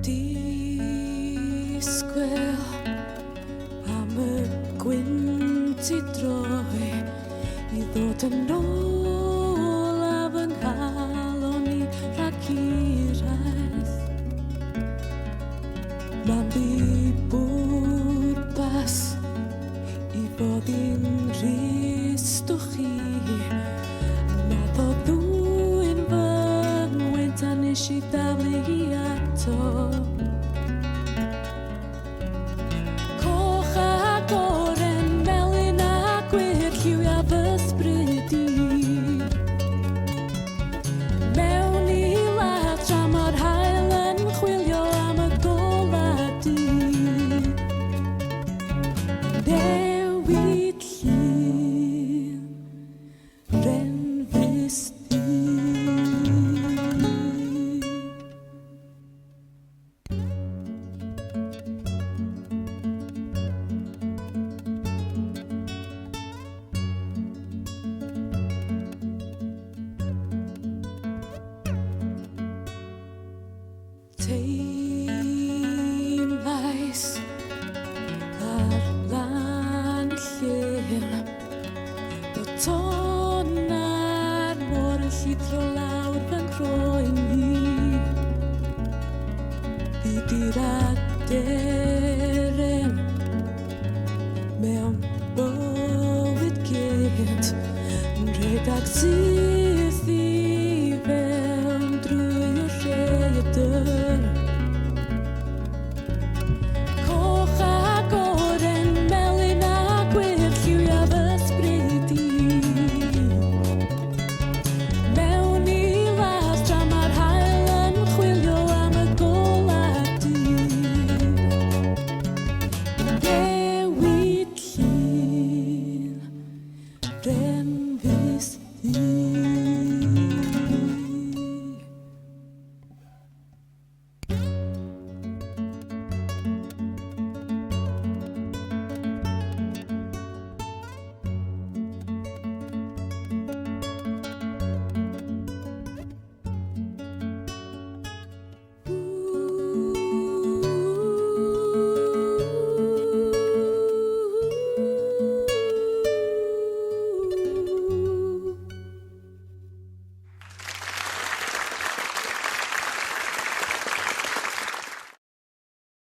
disgwyl am y gwynti droi I ddod yn ôl a fy nghalon I rhag hiraeth. Ma'n bwrpas I fod i'n ristwch chi Nath o ddwyn fy ngwynt a nes I daflu hi ato Coch a goren, melyn a gwyrdd lliwia fy ysbryd I Mewn I ladd tra mor hael yn chwilio am y golad I Newid llun Enfys Ddu Teimlais ar lan y llyn Bod ton ar môr yn llithro lawr fy nghroen I Byd i'r aderyn mewn bywyd gynt Yn rhedeg sy'n